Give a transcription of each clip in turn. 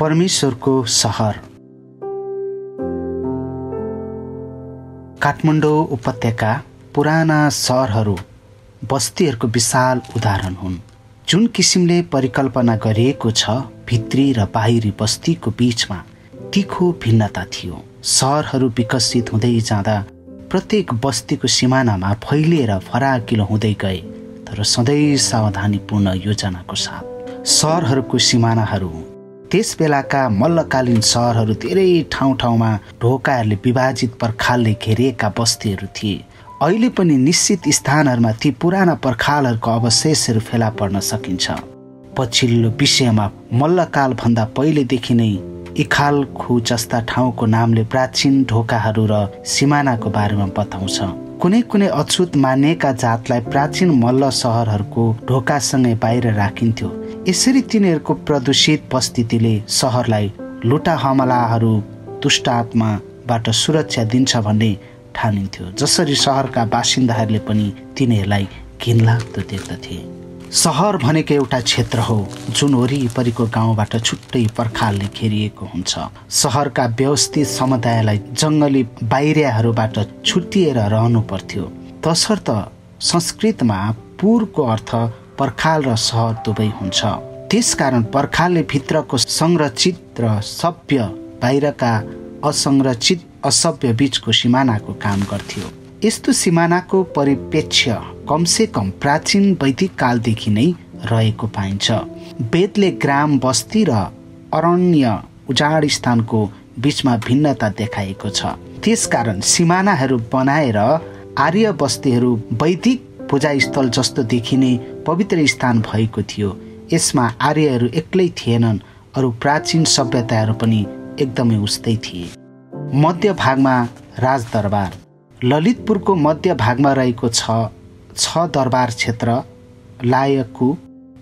परमेश्वरको सहर। काठमाडौँ उपत्यका पुराना सहरहरू बस्तीहरूको विशाल उदाहरण हुन्, जुन किसिमले परिकल्पना गरिएको छ भित्री र बाहिरी बस्तीको बीचमा तीखो भिन्नता थियो। सहरहरू विकसित हुँदै जाँदा प्रत्येक बस्तीको सिमानामा फैलिएर फराकिलो हुँदै गए, तर सधैँ सावधानीपूर्ण योजनाको साथ। सहरहरूको सिमानाहरू त्यस बेलाका मल्लकालीन सहरहरू धेरै ठाउँ ठाउँमा ढोकाहरूले विभाजित पर्खालले घेरिएका बस्तीहरू थिए। अहिले पनि निश्चित स्थानहरूमा ती पुराना पर्खालहरूको अवशेषहरू फेला पर्न सकिन्छ। पछिल्लो विषयमा मल्लकाल भन्दा पहिलेदेखि नै इखालखु जस्ता ठाउँको नामले प्राचीन ढोकाहरू र सिमानाको बारेमा बताउँछ। कुनै कुनै अछुत मानिएका जातलाई प्राचीन मल्ल सहरहरूको ढोकासँगै बाहिर राखिन्थ्यो। यसरी तिनीहरूको प्रदूषित उपस्थितिले सहरलाई लुटा हमलाहरू दुष्ट आत्माबाट सुरक्षा दिन्छ भन्ने ठानिन्थ्यो, जसरी सहरका बासिन्दाहरूले पनि तिनीहरूलाई घिनलाग्दो देख्दथे। सहर भनेको एउटा क्षेत्र हो जुन वरिपरिको गाउँबाट छुट्टै पर्खालले घेरिएको हुन्छ। सहरका व्यवस्थित समुदायलाई जङ्गली बाहिरियाहरूबाट छुट्टिएर रहनु पर्थ्यो। तसर्थ संस्कृतमा पुरको अर्थ पर्खाल र सहर दुवै हुन्छ। त्यसकारण पर्खालले भित्रको संरचित र सभ्य बाहिरका असंरचित असभ्य बीचको सिमानाको काम गर्थ्यो। यस्तो सिमानाको परिप्रेक्ष्य कमसे कम प्राचीन वैदिक कालदेखि नै रहेको पाइन्छ। वेदले ग्राम बस्ती र अरण्य उजाड स्थानको बीचमा भिन्नता देखाएको छ। त्यसकारण सिमानाहरू बनाएर आर्य बस्तीहरू वैदिक पूजास्थल जस्तो देखिने पवित्र स्थान भएको थियो। यसमा आर्यहरू एक्लै थिएनन्, अरू प्राचीन सभ्यताहरू पनि एकदमै उस्तै थिए। मध्य भागमा राजदरबार। ललितपुरको मध्य भागमा रहेको छ दरबार क्षेत्र लायकु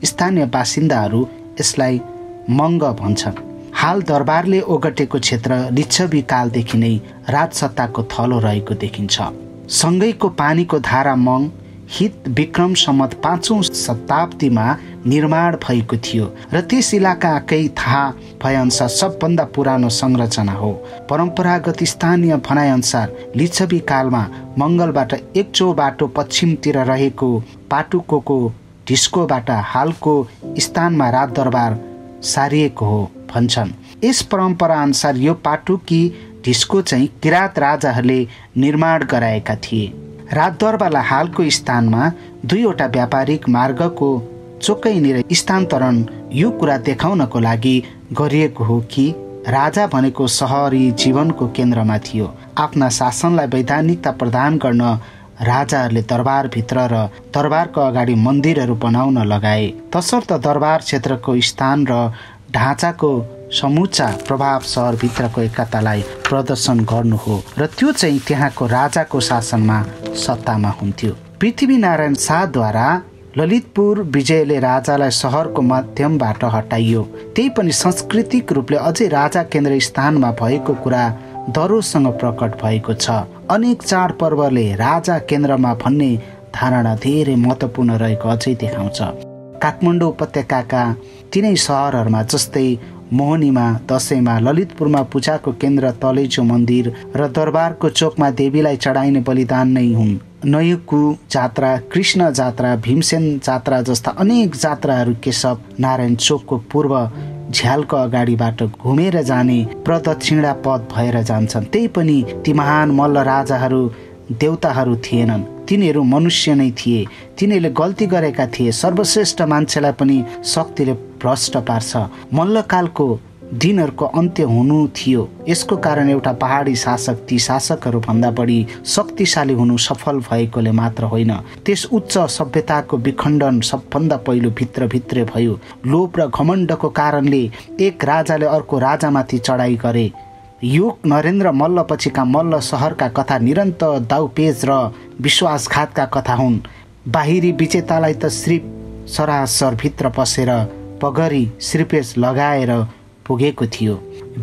स्थानीय बासिन्दाहरू यसलाई मङ्ग भन्छन्। हाल दरबारले ओगटेको क्षेत्र लिच्छवी कालदेखि नै राजसत्ताको थलो रहेको देखिन्छ। सँगैको पानीको धारा मङ हित विक्रम सम्मत 5औं शताब्दीमा निर्माण भएको थियो र त्यस इलाकाकै थाहा भएअनुसार सबभन्दा पुरानो संरचना हो। परम्परागत स्थानीय भनाइअनुसार लिच्छवी कालमा मङ्गलबाट एक बाटो पश्चिमतिर रहेको पाटुकोको ढिस्कोबाट हालको स्थानमा राजदरबार सारिएको हो भन्छन्। यस परम्परा अनुसार यो पाटुकी ढिस्को चाहिँ किराँत राजाहरूले निर्माण गराएका थिए। राजदरबारलाई हालको स्थानमा 2वटा व्यापारिक मार्गको चोकैनिर स्थानान्तरण यो कुरा देखाउनको लागि गरिएको हो कि राजा भनेको सहरी जीवनको केन्द्रमा थियो। आफ्ना शासनलाई वैधानिकता प्रदान गर्न राजाहरूले दरबारभित्र र दरबारको अगाडि मन्दिरहरू बनाउन लगाए। तसर्थ दरबार क्षेत्रको स्थान र ढाँचाको समूचा प्रभाव सहरभित्रको एकतालाई प्रदर्शन गर्नु हो र त्यो चाहिँ त्यहाँको राजाको शासनमा सत्तामा हुन्थ्यो। पृथ्वीनारायण शाहद्वारा ललितपुर विजयले राजालाई सहरको माध्यमबाट हटाइयो। त्यही पनि सांस्कृतिक रूपले अझै राजा केन्द्र स्थानमा भएको कुरा दरोसँग प्रकट भएको छ। अनेक चाडपर्वले राजा केन्द्रमा भन्ने धारणा धेरै महत्त्वपूर्ण रहेको अझै देखाउँछ। काठमाडौँ उपत्यकाका तिनै सहरहरूमा जस्तै मोहनीमा दशैंमा, ललितपुरमा पूजाको केन्द्र तलेजो मन्दिर र दरबारको चोकमा देवीलाई चढाइने बलिदान नै हुन्। नयुकु जात्रा, कृष्ण जात्रा, भीमसेन जात्रा जस्ता अनेक जात्राहरू केशव नारायण चोकको पूर्व झ्यालको अगाडिबाट घुमेर जाने प्रदक्षिणा पथ भएर जान्छन्। त्यही पनि ती महान मल्ल राजाहरू देवताहरू थिएनन्, तिनीहरू मनुष्य नै थिए। तिनीहरूले गल्ती गरेका थिए। सर्वश्रेष्ठ मान्छेलाई पनि शक्तिले भ्रष्ट पार्छ। मल्लकालको दिनहरूको अन्त्य हुनु थियो। यसको कारण एउटा पहाडी शासक ती शासकहरू भन्दा बढी शक्तिशाली हुनु सफल भएकोले मात्र होइन, त्यस उच्च सभ्यताको विखण्डन सबभन्दा पहिलो भित्रभित्रै भयो। लोभ र घमण्डको कारणले एक राजाले अर्को राजामाथि चढाइ गरे। यो नरेन्द्र मल्ल पछिका मल्ल सहरका कथा निरन्तर दाउपेच र विश्वासघातका कथा हुन्। बाहिरी विजेतालाई त श्रीप सरासरभित्र पसेर पगरी श्रीपेश लगाएर पुगेको थियो।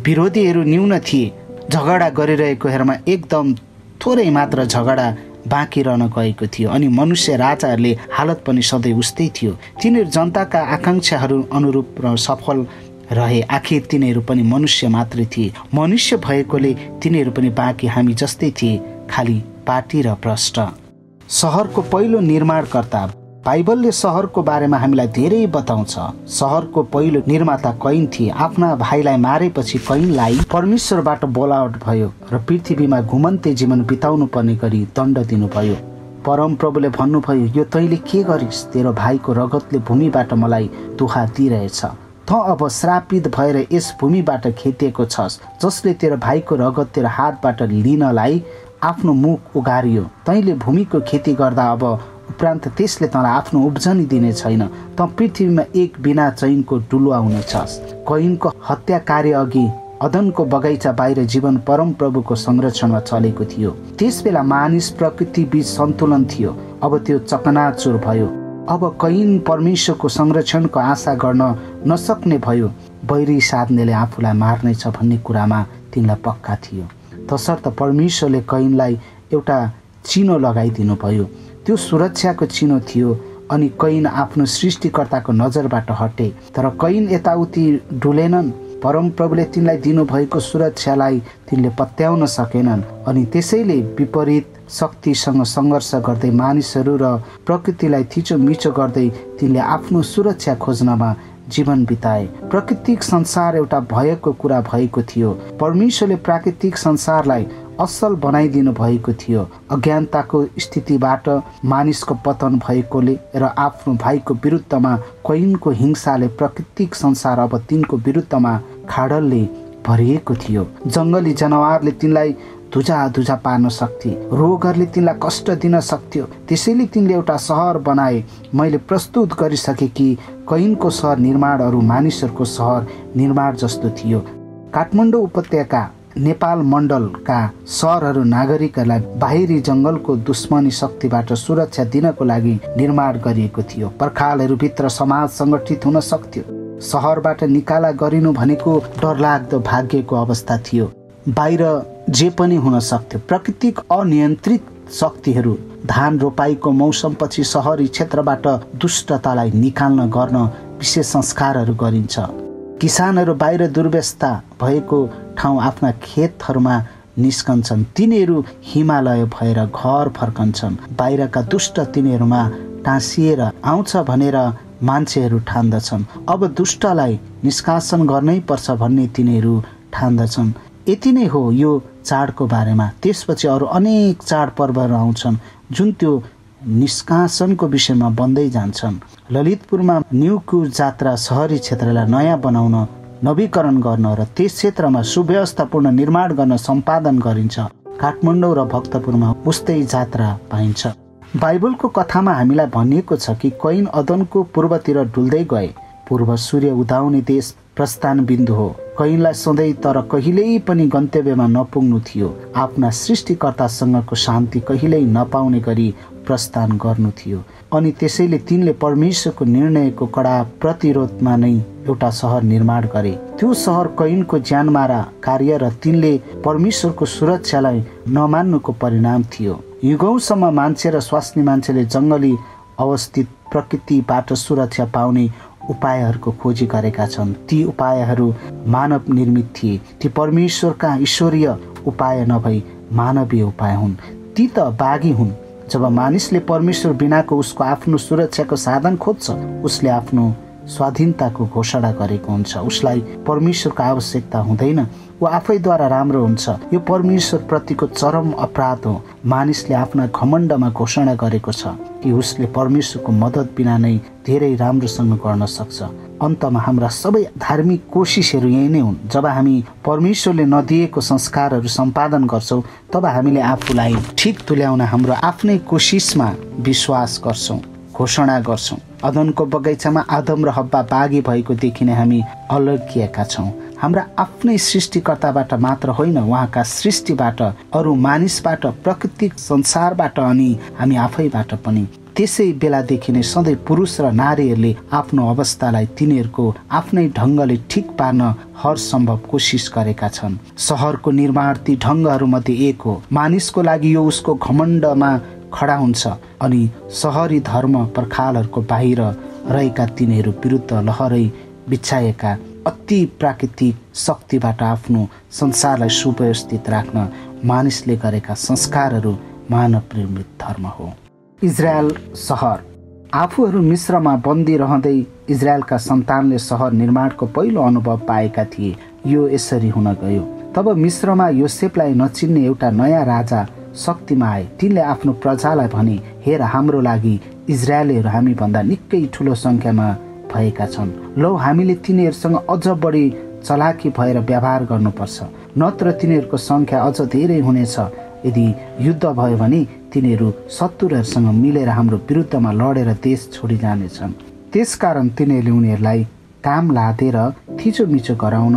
विरोधीहरू न्यून थिए। झगडा गरिरहेको हेरमा एकदम थोरै मात्र झगडा बाँकी रहन गएको थियो। अनि मनुष्य राजाहरूले हालत पनि सधैँ उस्तै थियो। तिनीहरू जनताका आकाङ्क्षाहरू अनुरूप र सफल रहे। आखिर तिनीहरू पनि मनुष्य मात्रै थिए। मनुष्य भएकोले तिनीहरू पनि बाँकी हामी जस्तै थिए, खालि पाटी र भ्रष्ट। सहरको पहिलो निर्माणकर्ता। बाइबलले सहरको बारेमा हामीलाई धेरै बताउँछ। सहरको पहिलो निर्माता कैन थिए। आफ्ना भाइलाई मारेपछि कैनलाई परमेश्वरबाट बोलावट भयो र पृथ्वीमा घुमन्ते जीवन बिताउनु पर्ने गरी दण्ड दिनुभयो। परमप्रभुले भन्नुभयो, यो तैँले के गरिस्? तेरो भाइको रगतले भूमिबाट मलाई दुखा दिइरहेछ। त अब श्रापित भएर यस भूमिबाट खेतिएको छस्, जसले तेरो भाइको रगत तेरो हातबाट लिनलाई आफ्नो मुख उगारियो। तैँले भूमिको खेती गर्दा अब उपरान्त त्यसले तँलाई आफ्नो उब्जनी दिने छैन। त पृथ्वीमा एक बिना चैनको डुलुवा हुनेछस्। कैनको हत्या कार्य अघि अदनको बगैँचा बाहिर जीवन परमप्रभुको संरक्षणमा चलेको थियो। त्यसबेला मानिस प्रकृति बीच सन्तुलन थियो। अब त्यो चकनाचुर भयो। अब कैन परमेश्वरको संरक्षणको आशा गर्न नसक्ने भयो। बैरी साध्नेले आफूलाई मार्नेछ भन्ने कुरामा तिनलाई पक्का थियो। तसर्थ परमेश्वरले कैनलाई एउटा चिनो लगाइदिनु भयो। त्यो सुरक्षाको चिनो थियो। अनि कैन आफ्नो सृष्टिकर्ताको नजरबाट हटे। तर कैन यताउति डुलेनन्। परमप्रभुले तिनलाई दिनुभएको सुरक्षालाई तिनले पत्याउन सकेनन्। अनि त्यसैले विपरीत शक्तिसँग सङ्घर्ष गर्दै मानिसहरू र प्रकृतिलाई थिचोमिचो गर्दै तिनले आफ्नो सुरक्षा खोज्नमा जीवन बिताए। प्राकृतिक संसार एउटा भयको कुरा भएको थियो। परमेश्वरले प्राकृतिक संसारलाई असल बनाइदिनु भएको थियो। अज्ञानताको स्थितिबाट मानिसको पतन भएकोले र आफ्नो भाइको विरुद्धमा कैनको हिंसाले प्राकृतिक संसार अब तिनको विरुद्धमा खाडलले भरिएको थियो। जङ्गली जनावरले तिनलाई धुजा पार्न सक्थे। रोगहरूले तिनलाई कष्ट दिन सक्थ्यो। त्यसैले तिनले एउटा सहर बनाए। मैले प्रस्तुत गरिसके कि कैनको सहर निर्माण अरू मानिसहरूको सहर निर्माण जस्तो थियो। काठमाडौँ उपत्यका नेपाल मण्डलका सहरहरू नागरिकहरूलाई बाहिरी जङ्गलको दुश्मनी शक्तिबाट सुरक्षा दिनको लागि निर्माण गरिएको थियो। पर्खालहरूभित्र समाज सङ्गठित हुन सक्थ्यो। सहरबाट निकाला गरिनु भनेको डरलाग्दो भाग्यको अवस्था थियो। बाहिर जे पनि हुन सक्थ्यो। प्राकृतिक अनियन्त्रित शक्तिहरू धान रोपाईको मौसमपछि सहरी क्षेत्रबाट दुष्टतालाई निकाल्न गर्न विशेष संस्कारहरू गरिन्छ। किसानहरू बाहिर दुर्व्यवस्था भएको ठाउँ आफ्ना खेतहरूमा निस्कन्छन्। तिनीहरू हिमालय भएर घर फर्कन्छन्। बाहिरका दुष्ट तिनीहरूमा टाँसिएर आउँछ भनेर मान्छेहरू ठान्दछन्। अब दुष्टलाई निष्कासन गर्नै पर्छ भन्ने तिनीहरू ठान्दछन्। यति नै हो यो चाडको बारेमा। त्यसपछि अरू अनेक चाडपर्वहरू आउँछन् जुन त्यो निष्कासनको विषयमा बन्दै जान्छन्। ललितपुरमा न्युकुर जात्रा सहरी क्षेत्रलाई नयाँ बनाउन, नवीकरण गर्न र त्यस क्षेत्रमा सुव्यवस्थापूर्ण निर्माण गर्न सम्पादन गरिन्छ। काठमाडौँ र भक्तपुरमा उस्तै जात्रा पाइन्छ। बाइबलको कथामा हामीलाई भनिएको छ कि कैन अदनको पूर्वतिर डुल्दै गए। पूर्व सूर्य उदाउने देश प्रस्थान बिन्दु हो। कैनलाई सधैँ तर कहिल्यै पनि गन्तव्यमा नपुग्नु थियो। आफ्ना सृष्टिकर्तासँगको शान्ति कहिल्यै नपाउने गरी प्रस्थान गर्नु थियो। अनि त्यसैले तिनले परमेश्वरको निर्णयको कडा प्रतिरोधमा नै एउटा सहर निर्माण गरे। त्यो सहर कैनको ज्यानमारा कार्य र तिनले परमेश्वरको सुरक्षालाई नमान्नुको परिणाम थियो। युगौँसम्म मान्छे र स्वास्नी मान्छेले जङ्गली अवस्थित प्रकृतिबाट सुरक्षा पाउने उपायहरूको खोजी गरेका छन्। ती उपायहरू मानव निर्मित थिए। ती परमेश्वरका ईश्वरीय उपाय नभई मानवीय उपाय हुन्। ती त बागी हुन्। जब मानिसले परमेश्वर बिनाको उसको आफ्नो सुरक्षाको साधन खोज्छ, उसले आफ्नो स्वाधीनताको घोषणा गरेको हुन्छ। उसलाई परमेश्वरको आवश्यकता हुँदैन। ऊ आफैद्वारा राम्रो हुन्छ। यो परमेश्वर प्रतिको चरम अपराध हो। मानिसले आफ्ना घमण्डमा घोषणा गरेको छ कि उसले परमेश्वरको मद्दत बिना नै धेरै राम्रोसँग गर्न सक्छ। अन्तमा हाम्रा सबै धार्मिक कोसिसहरू यही नै हुन्। जब हामी परमेश्वरले नदिएको संस्कारहरू सम्पादन गर्छौँ, तब हामीले आफूलाई ठिक तुल्याउन हाम्रो आफ्नै कोसिसमा विश्वास गर्छौँ, घोषणा गर्छौँ। अदनको बगैँचामा आदम र हव्वा बागी भएको देखिने हामी अलग्गिएका छौँ। हाम्रा आफ्नै सृष्टिकर्ताबाट मात्र होइन, उहाँका सृष्टिबाट, अरू मानिसबाट, प्राकृतिक संसारबाट अनि हामी आफैबाट पनि। त्यसै बेलादेखि नै सधैँ पुरुष र नारीहरूले आफ्नो अवस्थालाई तिनीहरूको आफ्नै ढङ्गले ठिक पार्न हर सम्भव कोसिस गरेका छन्। सहरको निर्माण ती ढङ्गहरूमध्ये एक हो। मानिसको लागि यो उसको घमण्डमा खडा हुन्छ अनि सहरी धर्म पर्खालहरूको बाहिर रहेका तिनीहरू विरुद्ध लहरै बिछाएका अति प्राकृतिक शक्तिबाट आफ्नो संसारलाई सुव्यवस्थित राख्न मानिसले गरेका संस्कारहरू मानव निर्मित धर्म हो। इजरायल सहर। आफूहरू मिस्रमा बन्दी रहँदै इजरायलका सन्तानले सहर निर्माणको पहिलो अनुभव पाएका थिए। यो यसरी हुन गयो। तब मिस्रमा योसेफलाई नचिन्ने एउटा नयाँ राजा शक्तिमा आए। तिनले आफ्नो प्रजालाई भने, हेर, हाम्रो लागि इजरायलीहरू हामीभन्दा निकै ठुलो सङ्ख्यामा भएका छन्। लौ, हामीले तिनीहरूसँग अझ बढी चलाकी भएर व्यवहार गर्नुपर्छ, नत्र तिनीहरूको सङ्ख्या अझ धेरै हुनेछ। यदि युद्ध भयो भने तिनीहरू शत्रुहरूसँग मिलेर हाम्रो विरुद्धमा लडेर देश छोडी जानेछन्। त्यसकारण तिनीहरूले उनीहरूलाई काम लादेर थिचोमिचो गराउन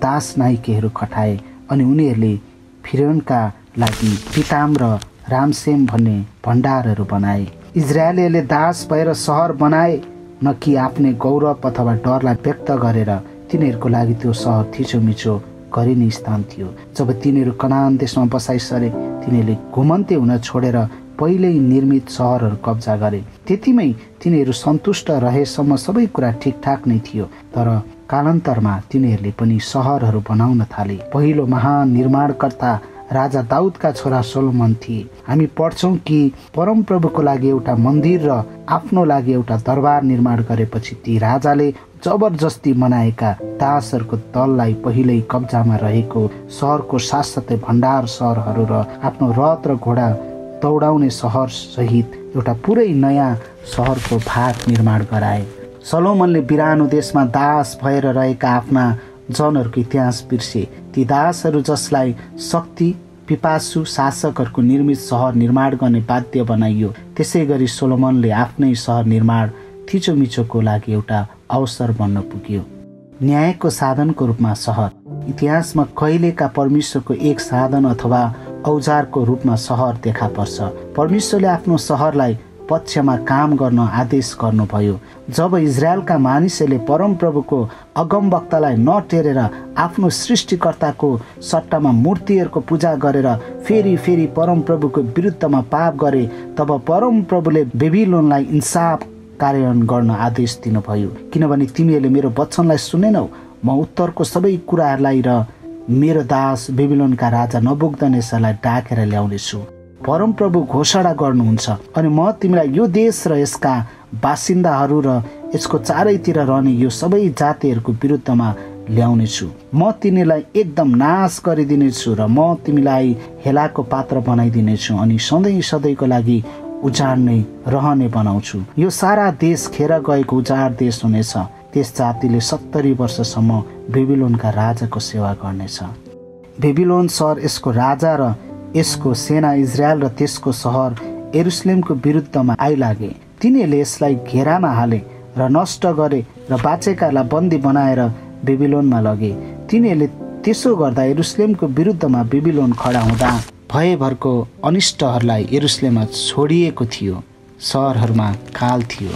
दास नाइकेहरू खटाए अनि उनीहरूले फिरौनका लागि पिताम र रामसेम भन्ने भण्डारहरू बनाए। इजरायलीले दास भएर सहर बनाए, न कि आफ्नै गौरव अथवा डरलाई व्यक्त गरेर। तिनीहरूको लागि त्यो सहर थिचोमिचो गरिने स्थान थियो। जब तिनीहरू कनान देशमा बसाइ सरे, तिनीहरूले घुमन्ते हुन छोडेर पहिल्यै निर्मित सहरहरू कब्जा गरे। त्यतिमै तिनीहरू सन्तुष्ट रहेसम्म सबै कुरा ठिकठाक नै थियो। तर कालान्तरमा तिनीहरूले पनि सहरहरू बनाउन थाले। पहिलो महान निर्माणकर्ता राजा दाउदका छोरा सोलोमन थिए। हामी पढ्छौँ कि परमप्रभुको लागि एउटा मन्दिर र आफ्नो लागि एउटा दरबार निर्माण गरेपछि ती राजाले जबरजस्ती बनाएका दासहरूको दललाई पहिल्यै कब्जामा रहेको सहरको साथसाथै भण्डार सहरहरू र आफ्नो रथ र घोडा दौडाउने सहर सहित एउटा पुरै नयाँ सहरको भाग निर्माण गराए। सोलोमनले बिरानो देशमा दास भएर रहेका आफ्ना जनहरूको इतिहास बिर्से। ती दासहरू जसलाई शक्ति पिपासु शासकहरूको निर्मित सहर निर्माण गर्ने बाध्य बनाइयो। त्यसै गरी सोलोमनले आफ्नै सहर निर्माण थिचोमिचोको लागि एउटा अवसर बन्न पुग्यो। न्यायको साधनको रूपमा सहर। इतिहासमा कहिलेका परमेश्वरको एक साधन अथवा औजारको रूपमा सहर देखा पर्छ। परमेश्वरले आफ्नो सहरलाई पक्षमा काम गर्न आदेश गर्नुभयो। जब इजरायलका मानिसहरूले परमप्रभुको अगमवक्तालाई नटेरेर आफ्नो सृष्टिकर्ताको सट्टामा मूर्तिहरूको पूजा गरेर फेरि फेरि परमप्रभुको विरुद्धमा पाप गरे, तब परमप्रभुले बेबिलोनलाई इन्साफ कार्यान्वयन गर्न आदेश दिनुभयो। किनभने तिमीहरूले मेरो वचनलाई सुनेनौ, म उत्तरको सबै कुराहरूलाई र मेरो दास बेबिलोनका राजा नबुकदनेस्सरलाई डाकेर ल्याउनेछु। परमप्रभु घोषणा गर्नुहुन्छ, अनि म तिमीलाई यो देश र यसका बासिन्दाहरू र यसको चारैतिर रहने यो सबै जातिहरूको विरुद्धमा ल्याउनेछु। म तिनीलाई एकदम नाश गरिदिनेछु र म तिमीलाई हेलाको पात्र बनाइदिनेछु अनि सधैँ सधैँको लागि उजाड नै रहने बनाउँछु। यो सारा देश खेर गएको उजाड देश हुनेछ। त्यस जातिले 70 वर्षसम्म बेबिलोनका राजाको सेवा गर्नेछ। बेबिलोन सहर, यसको राजा र यसको सेना इजरायल र त्यसको सहर यरुशलेमको विरुद्धमा आइलागे। तिनीहरूले यसलाई घेरामा हाले र नष्ट गरे र बाँचेकालाई बन्दी बनाएर बेबिलोनमा लगे। तिनीहरूले त्यसो गर्दा यरुशलेमको विरुद्धमा बेबिलोन खडा हुँदा भयभरको अनिष्टहरूलाई यरुशलेममा छोडिएको थियो। सहरहरूमा काल थियो।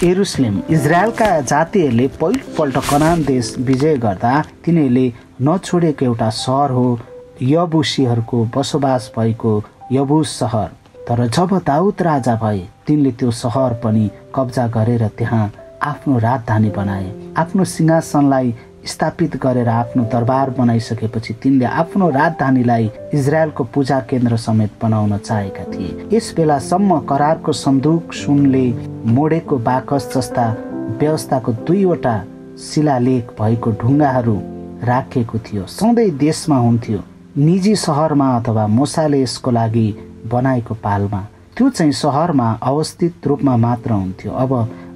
यरुशलेम। इजरायलका जातिहरूले पहिलोपल्ट कनान देश विजय गर्दा तिनीहरूले नछोडेको एउटा सहर हो, यबुसीहरूको बसोबास भएको यबुस सहर। तर जब दाउद राजा भए, तिनले त्यो सहर पनि कब्जा गरेर त्यहाँ आफ्नो राजधानी बनाए। आफ्नो सिंहासनलाई स्थापित गरेर आफ्नो दरबार बनाइसकेपछि तिनले आफ्नो राजधानीलाई इजरायलको पूजा केन्द्र समेत बनाउन चाहेका थिए। यस बेलासम्म करारको सन्दुक, सुनले मोडेको बाकस जस्ता व्यवस्थाको 2वटा शिलालेख भएको ढुङ्गाहरू राखिएको थियो। सधैँ देशमा हुन्थ्यो, निजी सहरमा अथवा मोसाले यसको लागि बनाएको पालमा। त्यो चाहिँ सहरमा अवस्थित रूपमा मात्र हुन्थ्यो। अब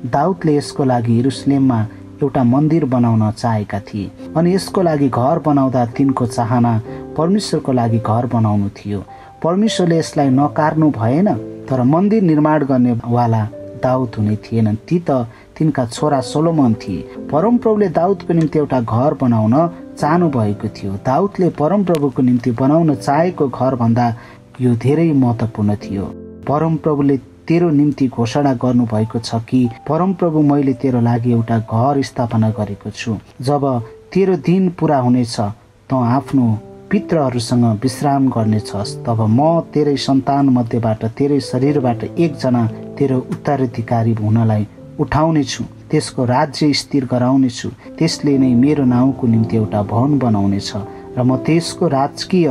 दाउदले यसको लागि यरुशलेममा एउटा मन्दिर बनाउन चाहेका थिए अनि यसको लागि घर बनाउँदा तिनको चाहना परमेश्वरको लागि घर बनाउनु थियो। परमेश्वरले यसलाई नकार्नु भएन, तर मन्दिर निर्माण गर्नेवाला दाउद हुने थिएनन्। ती त तिनका छोरा सोलोमन थिए। परमप्रभुले दाउदको निम्ति एउटा घर बनाउन चाहनु भएको थियो। दाउदले परमप्रभुको निम्ति बनाउन चाहेको घरभन्दा यो धेरै महत्त्वपूर्ण थियो। परमप्रभुले तेरो निम्ति घोषणा गर्नुभएको छ कि परमप्रभु, मैले तेरो लागि एउटा घर स्थापना गरेको छु। जब तेरो दिन पुरा हुनेछ, त आफ्नो पितृहरूसँग विश्राम गर्नेछस्, तब म तेरै सन्तान मध्येबाट तेरै शरीरबाट एकजना तेरो उत्तराधिकारी हुनलाई उठाउने छु। त्यसको राज्य स्थिर गराउनेछु। त्यसले नै मेरो नाउँको निम्ति एउटा भवन बनाउनेछ र म त्यसको राजकीय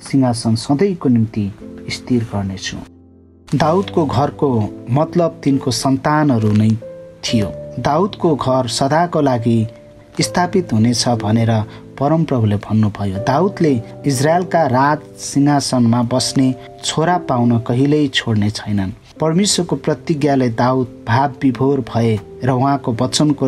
सिंहासन सधैँको निम्ति स्थिर गर्नेछु। दाउदको घरको मतलब तिनको सन्तानहरू नै थियो। दाउदको घर सदाको लागि स्थापित हुनेछ भनेर परमप्रभुले भन्नुभयो। दाउदले इजरायलका राज सिंहासनमा बस्ने छोरा पाउन कहिल्यै छोड्ने छैनन्। परमेश्वरको प्रतिज्ञाले दाउद भाव विभोर भए र उहाँको वचनको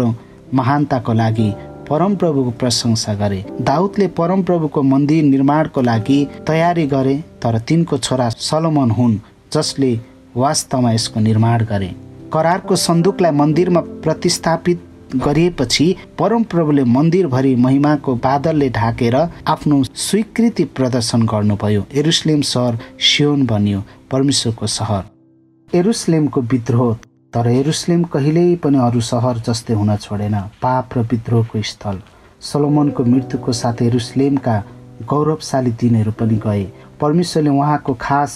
महानताको लागि परमप्रभुको प्रशंसा गरे। दाउदले परमप्रभुको मन्दिर निर्माणको लागि तयारी गरे, तर तिनको छोरा सलोमन हुन् जसले वास्तवमा यसको निर्माण गरे। करारको सन्दुकलाई मन्दिरमा प्रतिस्थापित गरिएपछि परमप्रभुले मन्दिरभरि महिमाको बादलले ढाकेर आफ्नो स्वीकृति प्रदर्शन गर्नुभयो। यरुशलेम सहर सियोन बन्यो, परमेश्वरको सहर। यरुशलेमको विद्रोह। तर यरुशलेम कहिल्यै पनि अरू सहर जस्तै हुन छोडेन। पाप र विद्रोहको स्थल। सलोमनको मृत्युको साथ यरुशलेमका गौरवशाली दिनहरू पनि गए। परमेश्वरले उहाँको खास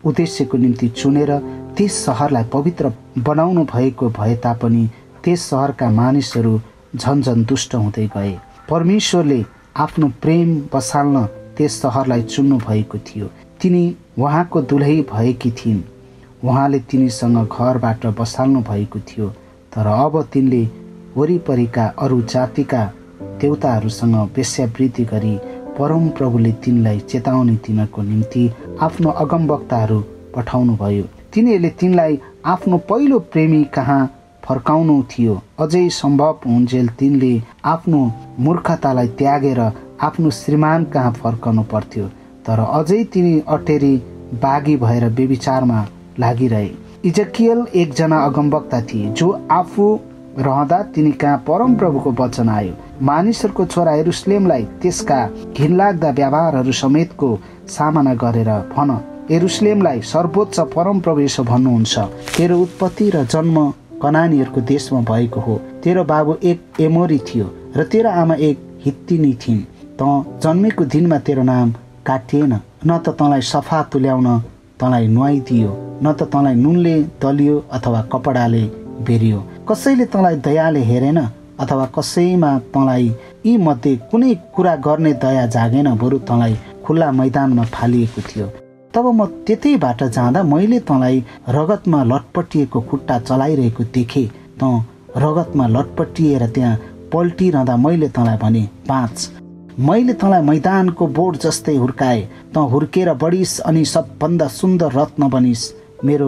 उद्देश्यको निम्ति चुनेर त्यस सहरलाई पवित्र बनाउनु भएको भए तापनि त्यस सहरका मानिसहरू झन्झन दुष्ट हुँदै गए। परमेश्वरले आफ्नो प्रेम बसाल्न त्यस सहरलाई चुन्नु भएको थियो। तिनी उहाँको दुलही भएकी थिइन्। उहाँले तिनीसँग घरबाट बसाल्नु भएको थियो। तर अब तिनले वरिपरिका अरू जातिका देवताहरूसँग वेश्यावृत्ति गरी परमप्रभुले तिनलाई चेतावनी दिनको निम्ति आफ्नो अगमवक्ताहरू पठाउनु भयो। तिनीहरूले तिनलाई आफ्नो पहिलो प्रेमी कहाँ फर्काउनु थियो। अझै सम्भव हुन्जेल तिनले आफ्नो मूर्खतालाई त्यागेर आफ्नो श्रीमान कहाँ फर्काउनु पर्थ्यो। तर अझै तिनी अटेरी बागी भएर व्यभिचारमा लागिरहे। इजकियल एकजना अगमवक्ता थिए जो आफू रहँदा तिनी कहाँ परमप्रभुको वचन आयो। मानिसहरूको छोरा यरुशलेमलाई त्यसका घिनलाग्दा व्यवहारहरू समेतको सामना गरेर भन, यरुशलेमलाई सर्वोच्च परमप्रभु यसो भन्नुहुन्छ, तेरो उत्पत्ति र जन्म कनानीहरूको देशमा भएको हो। तेरो बाबु एक एमोरी थियो र तेरो आमा एक हित्तिनी थिइन्। त जन्मेको दिनमा तेरो नाम काटिएन, न त तँलाई सफा तुल्याउन तँलाई नुहाइदियो, न त तँलाई नुनले दलियो अथवा कपडाले बेरियो। कसैले तँलाई दयाले हेरेन अथवा कसैमा तँलाई यी मध्ये कुनै कुरा गर्ने दया जागेन, बरु तँलाई खुल्ला मैदानमा फालिएको थियो। तब म त्यतैबाट जाँदा मैले तँलाई रगतमा लटपटिएको खुट्टा चलाइरहेको देखेँ। त रगतमा लटपटिएर त्यहाँ पल्टिरहँदा मैले तँलाई भने, बाँच। मैले तँलाई मैदानको बोर्ड जस्तै हुर्काएँ। त हुर्केर बढिस् अनि सबभन्दा सुन्दर रत्न बनिस्। मेरो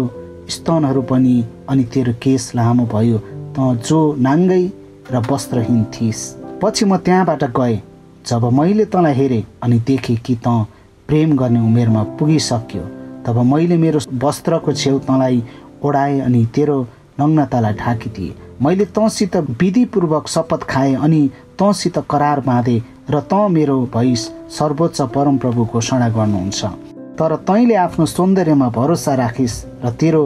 स्तनहरू पनि अनि तेरो केश लामो भयो। त जो नाङ्गै र वस्त्रहीन थिइस्। पछि म त्यहाँबाट गएँ। जब मैले तँलाई हेरेँ अनि देखेँ कि त प्रेम गर्ने उमेरमा पुगिसक्यो, तब मैले मेरो वस्त्रको छेउ तँलाई ओढाएँ अनि तेरो नग्नतालाई ढाकिदिएँ। मैले तँसित विधिपूर्वक शपथ खाएँ अनि तँसित करार बाँधेँ र तँ मेरो भइस सर्वोच्च परमप्रभु घोषणा गर्नुहुन्छ। तर तैँले आफ्नो सौन्दर्यमा भरोसा राखिस् र तेरो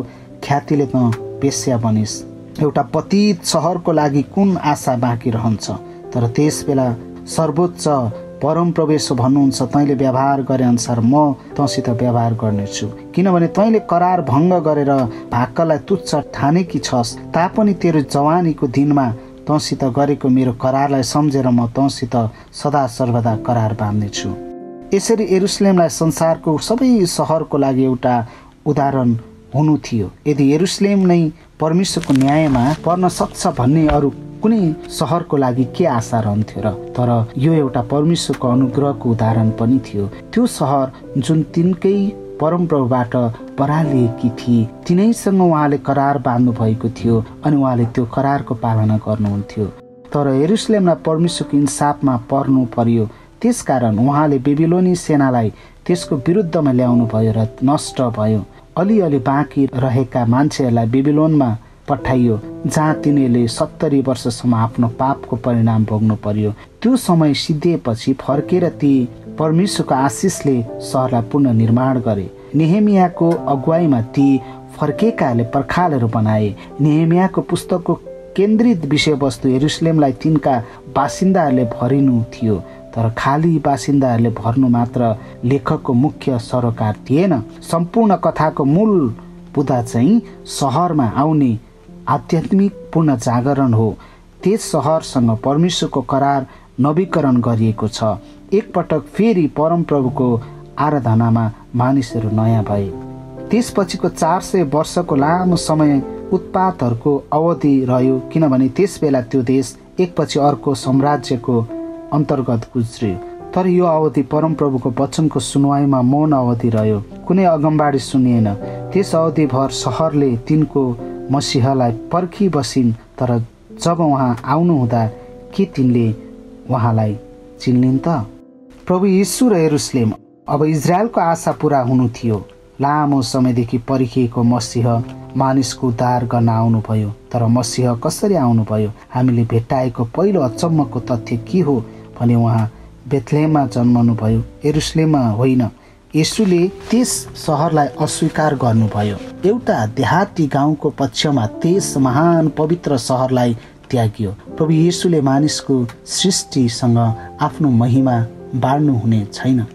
ख्यातिले तँ वेश्या बनिस्। एउटा पतित सहरको लागि कुन आशा बाँकी रहन्छ? तर त्यस बेला सर्वोच्च परमप्रभु यसो भन्नुहुन्छ, तैँले व्यवहार गरे अनुसार म तँसित व्यवहार गर्नेछु। किनभने तैँले करार भङ्ग गरेर भाक्कलाई तुच्छ ठानेकी छस्, तापनि तेरो जवानीको दिनमा तँसित गरेको मेरो करारलाई सम्झेर म तँसित सदा सर्वदा करार बाँध्नेछु। यसरी यरुशलेमलाई संसारको सबै सहरको लागि एउटा उदाहरण हुनु थियो। यदि यरुशलेम नै परमेश्वरको न्यायमा पर्न सक्छ भन्ने अरू कुनै सहरको लागि के आशा रहन्थ्यो र? तर यो एउटा परमेश्वरको अनुग्रहको उदाहरण पनि थियो। त्यो सहर जुन तिनकै परमप्रभुबाट बरालिएकी थिए, तिनैसँग उहाँले करार बाँध्नु भएको थियो अनि उहाँले त्यो करारको पालना गर्नुहुन्थ्यो। तर यरुशलेमलाई परमेश्वरको इन्साफमा पर्नु पर्यो। त्यसकारण उहाँले बेबिलोनी सेनालाई त्यसको विरुद्धमा ल्याउनु भयो र नष्ट भयो। अलिअलि बाँकी रहेका मान्छेहरूलाई बेबिलोनमा पठाइयो, जहाँ तिनीहरूले 70 वर्षसम्म आफ्नो पापको परिणाम भोग्नु पर्यो। त्यो समय सिद्धिएपछि फर्केर ती परमेश्वरको आशिषले सहरलाई पुनः निर्माण गरे। नेहेमियाको अगुवाईमा ती फर्केकाहरूले पर्खालहरू बनाए। नेहेमियाको पुस्तकको केन्द्रित विषयवस्तु यरुशलेमलाई तिनका बासिन्दाहरूले भरिनु थियो। तर खाली बासिन्दाहरूले भर्नु मात्र लेखकको मुख्य सरोकार थिएन। सम्पूर्ण कथाको मूल बुदा चाहिँ सहरमा आउने आध्यात्मिक पूर्ण जागरण हो। त्यस सहरसँग परमेश्वरको करार नवीकरण गरिएको छ। एकपटक फेरि परमप्रभुको आराधनामा मानिसहरू नयाँ भए। त्यसपछिको 400 वर्षको लामो समय उत्पातहरूको अवधि रह्यो, किनभने त्यस बेला त्यो देश एकपछि अर्को साम्राज्यको अन्तर्गत गुज्रियो। तर यो अवधि परमप्रभुको वचनको सुनवाईमा मौन अवधि रह्यो। कुनै अगमबाडी सुनिएन। त्यस अवधिभर सहरले तिनको मसीहलाई पर्खी बसिन्, तर जब उहाँ आउनुहुँदा के तिनले उहाँलाई चिन्लिन् त? प्रभु येशू र यरुशलेम। अब इजरायलको आशा पूरा हुनु थियो। लामो समयदेखि पर्खिएको मसीह मानिसको उद्धार गर्न आउनुभयो। तर मसीह कसरी आउनुभयो? हामीले भेट्टाएको पहिलो अचम्मको तथ्य के हो भने उहाँ बेथलेहममा जन्मनुभयो, यरुशलेममा होइन। येशूले त्यस सहरलाई अस्वीकार गर्नुभयो। एउटा देहाती गाउँको पक्षमा त्यस महान पवित्र सहरलाई त्याग्यो। प्रभु येशूले मानिसको सृष्टिसँग आफ्नो महिमा बाँड्नु हुने छैन।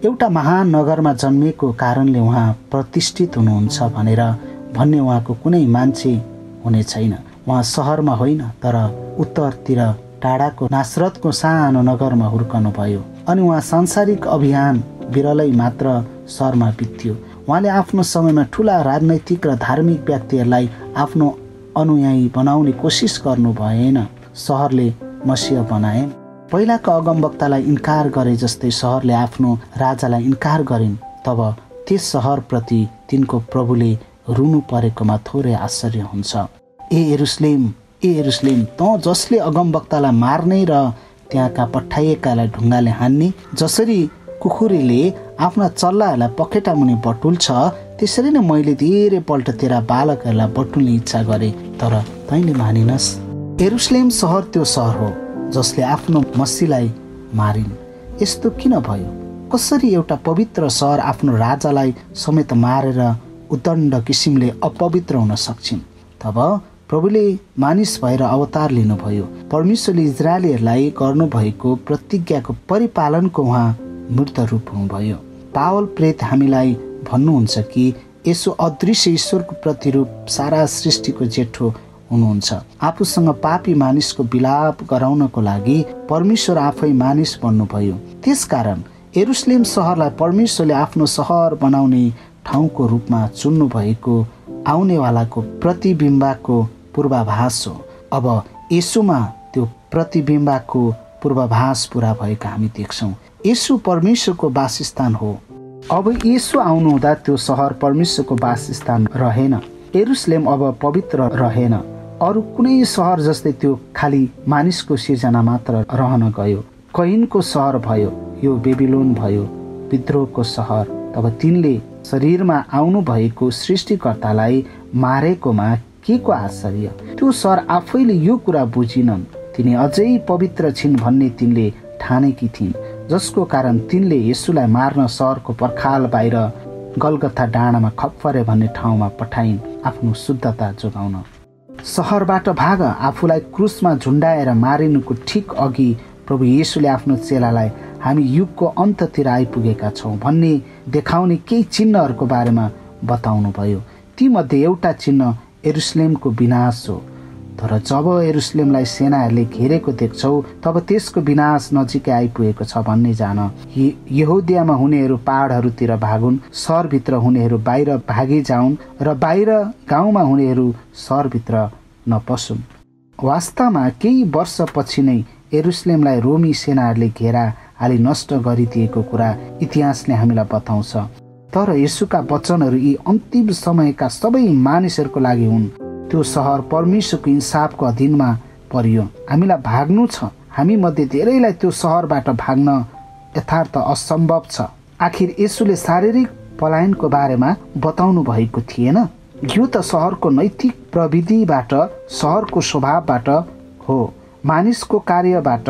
एउटा महान नगरमा जन्मेको कारणले उहाँ प्रतिष्ठित हुनुहुन्छ भनेर भन्ने उहाँको कुनै मान्छे हुने छैन। उहाँ सहरमा होइन, तर उत्तरतिर टाढाको नासरतको सानो नगरमा हुर्कनु भयो। अनि उहाँ सांसारिक अभियान बिरलै मात्र सहरमा बित्यो। उहाँले आफ्नो समयमा ठुला राजनैतिक र धार्मिक व्यक्तिहरूलाई आफ्नो अनुयायी बनाउने कोसिस गर्नु भएन। सहरले मसीह बनाए। पहिलाको अगमवक्तालाई इन्कार गरे जस्तै सहरले आफ्नो राजालाई इन्कार गरिन्। तब त्यस सहरप्रति तिनको प्रभुले रुनु परेकोमा थोरै आश्चर्य हुन्छ। ए यरुशलेम, ए यरुशलेम, तँ जसले अगमवक्तालाई मार्ने र त्यहाँका पठाइएकालाई ढुङ्गाले हान्ने, जसरी कुखुरीले आफ्ना चल्लाहरूलाई पखेटा मुनि बटुल्छ, त्यसरी नै मैले धेरै पल्ट तेरा बालकहरूलाई बटुल्ने इच्छा गरे, तर तैँले मानिनस्। यरुशलेम सहर त्यो सहर हो जसले आफ्नो मसीहलाई मारिन्। यस्तो किन भयो? कसरी एउटा पवित्र सहर आफ्नो राजालाई समेत मारेर उद्दण्ड किसिमले अपवित्र हुन सक्छिन्? तब प्रभुले मानिस भएर अवतार लिनुभयो। परमेश्वरले इजरायलीहरूलाई गर्नुभएको प्रतिज्ञाको परिपालनको उहाँ मूर्त रूप हुनुभयो। पावल प्रेरित हामीलाई भन्नुहुन्छ कि यसो अदृश्य ईश्वरको प्रतिरूप सारा सृष्टिको जेठो हुनुहुन्छ। आफूसँग पापी मानिसको विलाप गराउनको लागि परमेश्वर आफै मानिस बन्नुभयो। त्यसकारण यरुशलेम सहरलाई परमेश्वरले आफ्नो सहर बनाउने ठाउँको रूपमा चुन्नु भएको आउनेवालाको प्रतिबिम्बको पूर्वाभास हो। अब येशूमा त्यो प्रतिबिम्बको पूर्वाभास पूरा भएको हामी देख्छौँ। येशू परमेश्वरको वासस्थान हो। अब येशू आउनुहुँदा त्यो सहर परमेश्वरको वासस्थान रहेन। यरुशलेम अब पवित्र रहेन। अरू कुनै सहर जस्तै त्यो खाली मानिसको सिर्जना मात्र रहन गयो। कैनको सहर भयो, यो बेबिलोन भयो, विद्रोहको सहर। तब तिनले शरीरमा आउनु भएको सृष्टिकर्तालाई मारेकोमा के को आश्चर्य? त्यो सहर आफैले यो कुरा बुझिनन्। तिनी अझै पवित्र छिन् भन्ने तिनले ठानेकी थिइन्, जसको कारण तिनले येशूलाई मार्न सहरको पर्खाल बाहिर गलगथा डाँडामा खप्फरे भन्ने ठाउँमा पठाइन्, आफ्नो शुद्धता जोगाउन। सहरबाट भाग, आफूलाई क्रुसमा झुन्डाएर मारिनुको ठिक अघि प्रभु येशूले आफ्नो चेलालाई हामी युगको अन्ततिर आइपुगेका छौँ भन्ने देखाउने केही चिन्हहरूको बारेमा बताउनु भयो। तीमध्ये एउटा चिन्ह यरुशलेमको विनाश हो। तर जब यरुशलेमलाई सेनाहरूले घेरेको देख्छौ, तब त्यसको विनाश नजिकै आइपुगेको छ भन्ने जान। यहुदियामा हुनेहरू पहाडहरूतिर भागुन्, सहरभित्र हुनेहरू बाहिर भागी जाउन् र बाहिर गाउँमा हुनेहरू सहरभित्र नपसुन्। वास्तवमा केही वर्षपछि नै यरुशलेमलाई रोमी सेनाहरूले घेरा हाली नष्ट गरिदिएको कुरा इतिहासले हामीलाई बताउँछ। तर येशूका वचनहरू यी अन्तिम समयका सबै मानिसहरूको लागि हुन्। त्यो सहर परमेश्वरको इन्साफको अधीनमा परियो। हामीलाई भाग्नु छ। हामी मध्ये धेरैलाई त्यो सहरबाट भाग्न यथार्थ असम्भव छ। आखिर येशूले शारीरिक पलायनको बारेमा बताउनु भएको थिएन। यो त सहरको नैतिक प्रविधिबाट, सहरको स्वभावबाट हो। मानिसको कार्यबाट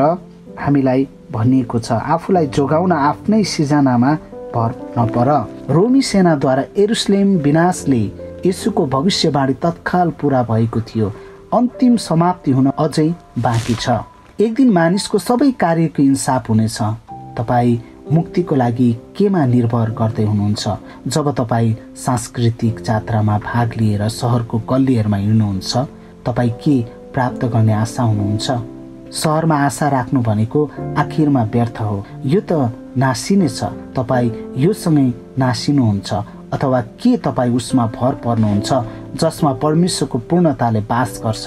हामीलाई भनिएको छ, आफूलाई जोगाउन आफ्नै सिर्जनामा भर नपर। रोमी सेनाद्वारा यरुशलेम विनाशले येशूको भविष्यवाणी तत्काल पूरा भएको थियो। अन्तिम समाप्ति हुन अझै बाँकी छ। एक दिन मानिसको सबै कार्यको इन्साफ हुनेछ। तपाईँ मुक्तिको लागि केमा निर्भर गर्दै हुनुहुन्छ? जब तपाईँ सांस्कृतिक जात्रामा भाग लिएर सहरको गल्लीहरूमा हिँड्नुहुन्छ, तपाईँ के प्राप्त गर्ने आशा हुनुहुन्छ? सहरमा आशा राख्नु भनेको आखिरमा व्यर्थ हो। यो त नासिने छ। तपाईँ योसँगै नासिनुहुन्छ अथवा के तपाईँ उसमा भर पर्नुहुन्छ जसमा परमेश्वरको पूर्णताले बास गर्छ?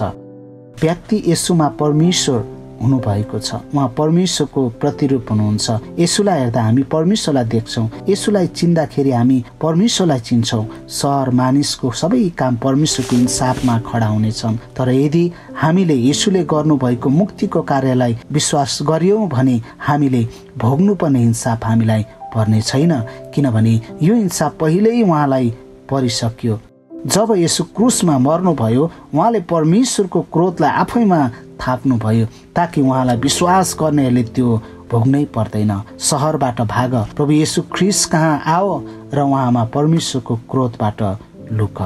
व्यक्ति येशूमा परमेश्वर हुनुभएको छ। उहाँ परमेश्वरको प्रतिरूप हुनुहुन्छ। येशूलाई हेर्दा हामी परमेश्वरलाई देख्छौँ। येशूलाई चिन्दाखेरि हामी परमेश्वरलाई चिन्छौँ। सहर मानिसको सबै काम परमेश्वरको इन्साफमा खडा हुनेछन्। तर यदि हामीले येशूले गर्नुभएको मुक्तिको कार्यलाई विश्वास गर्यौँ भने हामीले भोग्नुपर्ने इन्साफ हामीलाई पर्ने छैन, किनभने यो इन्साफ पहिल्यै उहाँलाई परिसक्यो। जब येशू क्रुसमा मर्नुभयो उहाँले परमेश्वरको क्रोधलाई आफैमा थाप्नुभयो ताकि उहाँलाई विश्वास गर्नेहरूले त्यो भोग्नै पर्दैन। सहरबाट भाग, प्रभु येशू ख्रीष्ट कहाँ आओ र उहाँमा परमेश्वरको क्रोधबाट लुक।